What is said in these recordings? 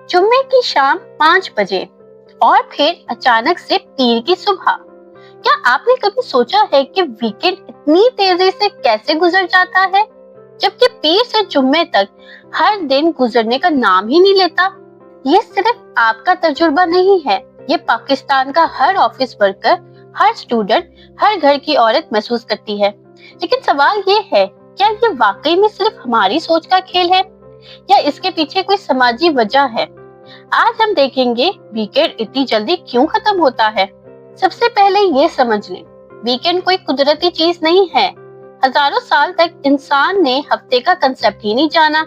जुम्मे की शाम 5 बजे और फिर अचानक से पीर की सुबह। क्या आपने कभी सोचा है कि वीकेंड इतनी तेजी से कैसे गुजर जाता है, जबकि पीर से जुम्मे तक हर दिन गुजरने का नाम ही नहीं लेता? ये सिर्फ आपका तजुर्बा नहीं है, ये पाकिस्तान का हर ऑफिस वर्कर, हर स्टूडेंट, हर घर की औरत महसूस करती है। लेकिन सवाल ये है, क्या ये वाकई में सिर्फ हमारी सोच का खेल है या इसके पीछे कोई समाजी वजह है? आज हम देखेंगे वीकेंड इतनी जल्दी क्यों खत्म होता है। सबसे पहले ये समझ लें, वीकेंड कोई कुदरती चीज नहीं है। हजारों साल तक इंसान ने हफ्ते का कंसेप्ट ही नहीं जाना।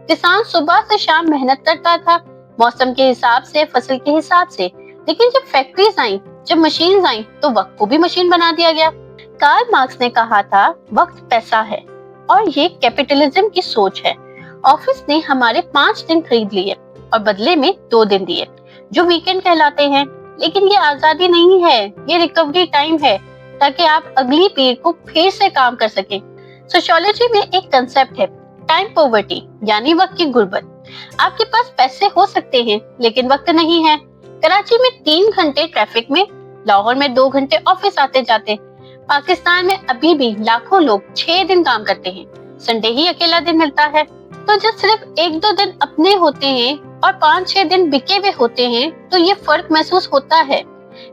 किसान सुबह से शाम मेहनत करता था, मौसम के हिसाब से, फसल के हिसाब से। लेकिन जब फैक्ट्रीज आई, जब मशीन आई, तो वक्त को भी मशीन बना दिया गया। कार्ल मार्क्स ने कहा था, वक्त पैसा है, और ये कैपिटलिज्म की सोच है। ऑफिस ने हमारे 5 दिन खरीद लिए और बदले में 2 दिन दिए, जो वीकेंड कहलाते हैं। लेकिन ये आजादी नहीं है, ये रिकवरी टाइम है, ताकि आप अगली पीढ़ी को फिर से काम कर सकें। सोशियोलॉजी में एक कंसेप्ट है, टाइम पॉवर्टी, यानी वक्त की गुर्बत। आपके पास पैसे हो सकते हैं, लेकिन वक्त नहीं है। कराची में 3 घंटे ट्रैफिक में, लाहौर में 2 घंटे ऑफिस आते जाते। पाकिस्तान में अभी भी लाखों लोग 6 दिन काम करते हैं, संडे ही अकेला दिन मिलता है। तो जब सिर्फ 1-2 दिन अपने होते हैं और 5-6 दिन बिके हुए होते हैं, तो ये फर्क महसूस होता है।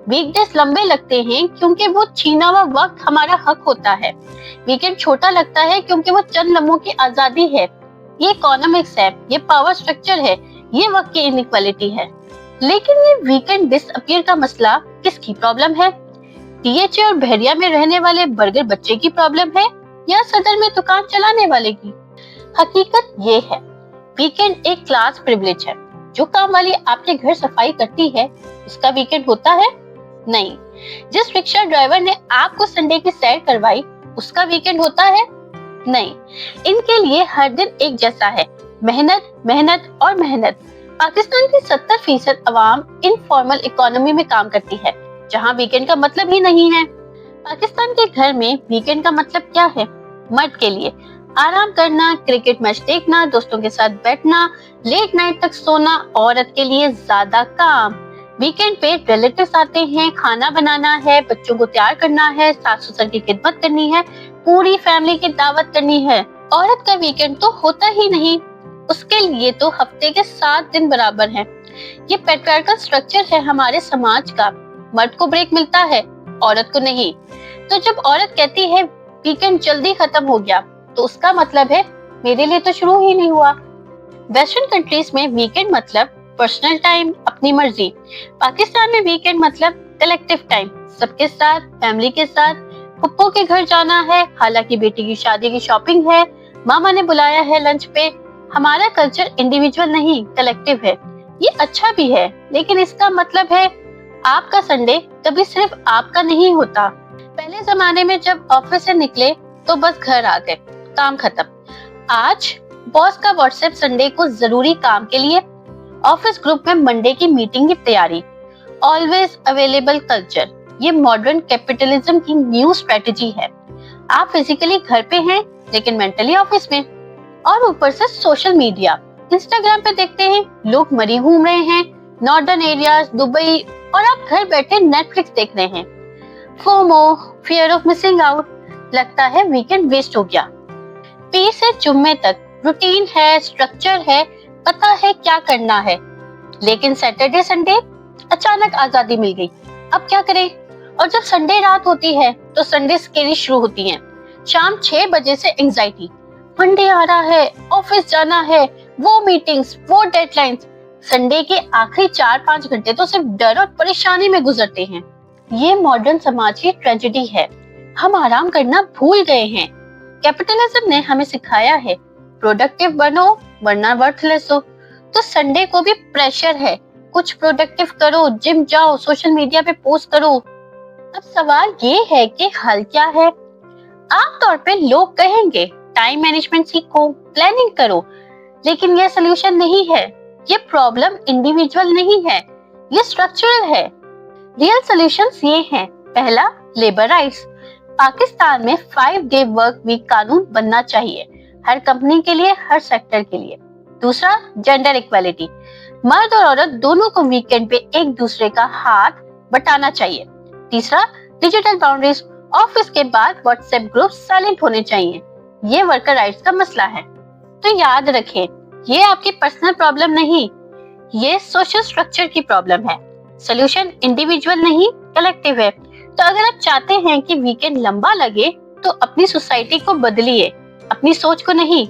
वीकडेज लंबे लगते हैं क्योंकि वो छीना हुआ वक्त हमारा हक होता है। वीकेंड छोटा लगता है क्योंकि वो चंद लम्हों की आजादी है। ये इकोनॉमिक्स है, ये पावर स्ट्रक्चर है, ये वक्त की इनइक्वालिटी है। लेकिन ये वीकेंड डिसअपीयर का मसला किसकी प्रॉब्लम है? टीएचए और बहरिया में रहने वाले बर्गर बच्चे की प्रॉब्लम है या सदर में दुकान चलाने वाले की? हकीकत ये है, वीकेंड एक क्लास प्रिविलेज है। जो काम वाली आपके घर सफाई करती है, उसका वीकेंड होता है? नहीं। जिस रिक्शा ड्राइवर ने आपको संडे की सैर करवाई, उसका वीकेंड होता है? नहीं। इनके लिए हर दिन एक जैसा है, मेहनत, मेहनत और मेहनत। पाकिस्तान की 70% अवाम इनफॉर्मल इकोनॉमी में काम करती है, जहां वीकेंड का मतलब ही नहीं है। पाकिस्तान के घर में वीकेंड का मतलब क्या है? मर्द के लिए आराम करना, क्रिकेट मैच देखना, दोस्तों के साथ बैठना, लेट नाइट तक सोना। औरत के लिए ज्यादा काम। वीकेंड पे रिलेटिव्स आते हैं, खाना बनाना है, बच्चों को तैयार करना है, सास ससुर की खिदमत करनी है, पूरी फैमिली की दावत करनी है। औरत का वीकेंड तो होता ही नहीं, उसके लिए तो हफ्ते के 7 दिन बराबर हैं। ये पैट्रियार्कल स्ट्रक्चर है हमारे समाज का। मर्द को ब्रेक मिलता है, औरत को नहीं। तो जब औरत कहती है वीकेंड जल्दी खत्म हो गया, तो उसका मतलब है मेरे लिए तो शुरू ही नहीं हुआ। वेस्टर्न कंट्रीज में वीकेंड मतलब पर्सनल टाइम, अपनी मर्जी। पाकिस्तान में वीकेंड मतलब कलेक्टिव टाइम, सबके साथ, फैमिली के साथ। पप्पो के घर जाना है, हालांकि बेटी की शादी की शॉपिंग है, मामा ने बुलाया है लंच पे। हमारा कल्चर इंडिविजुअल नहीं, कलेक्टिव है। ये अच्छा भी है, लेकिन इसका मतलब है आपका संडे कभी सिर्फ आपका नहीं होता। पहले जमाने में जब ऑफिस से निकले तो बस घर आ गए, काम खत्म। आज बॉस का व्हाट्सएप संडे को जरूरी काम के लिए, ऑफिस ग्रुप में मंडे की मीटिंग की तैयारी, ऑलवेज अवेलेबल कल्चर। ये मॉडर्न कैपिटलिज्म की न्यू स्ट्रेटजी है। आप फिजिकली घर पे हैं, लेकिन मेंटली ऑफिस में। और ऊपर से सोशल मीडिया, इंस्टाग्राम पे देखते हैं लोग मरी घूम रहे हैं, नॉर्दर्न एरियाज, दुबई, और आप घर बैठे नेटफ्लिक्स देख रहे हैं। FOMO, fear of missing out, लगता है वीकेंड वेस्ट हो गया। पीर से जुम्मे तक रूटीन है, स्ट्रक्चर है, पता है क्या करना है। लेकिन सैटरडे संडे अचानक आजादी मिल गई, अब क्या करें? और जब संडे रात होती है तो संडे स्केरी शुरू होती हैं। शाम 6 बजे से एंजाइटी, मंडे आ रहा है, ऑफिस जाना है, वो मीटिंग्स, वो डेडलाइंस। संडे के आखिरी 4-5 घंटे तो सिर्फ डर और परेशानी में गुजरते हैं। ये मॉडर्न समाज की ट्रेजेडी है, हम आराम करना भूल गए हैं। कैपिटलिज्म ने हमें सिखाया है प्रोडक्टिव बनो वरना वर्थलेस हो। तो संडे को भी प्रेशर है, कुछ प्रोडक्टिव करो, जिम जाओ, सोशल मीडिया पे पोस्ट करो। अब सवाल ये है कि हल क्या है? आमतौर पे लोग कहेंगे टाइम मैनेजमेंट सीखो, प्लानिंग करो, लेकिन ये सोल्यूशन नहीं है। ये प्रॉब्लम इंडिविजुअल नहीं है, ये स्ट्रक्चरल है। रियल सॉल्यूशंस ये हैं। पहला, लेबर राइट्स। पाकिस्तान में 5 डे वर्क वीक कानून बनना चाहिए, हर कंपनी के लिए, हर सेक्टर के लिए। दूसरा, जेंडर इक्वालिटी। मर्द और औरत दोनों को वीकेंड पे एक दूसरे का हाथ बटाना चाहिए। तीसरा, डिजिटल बाउंड्रीज, ऑफिस के बाद व्हाट्सएप ग्रुप साइलेंट होने चाहिए। ये वर्कर राइट्स का मसला है। तो याद रखें, ये आपकी पर्सनल प्रॉब्लम नहीं, ये सोशल स्ट्रक्चर की प्रॉब्लम है। सोल्यूशन इंडिविजुअल नहीं, कलेक्टिव है। तो अगर आप चाहते हैं कि वीकेंड लंबा लगे तो अपनी सोसाइटी को बदलिए, अपनी सोच को नहीं।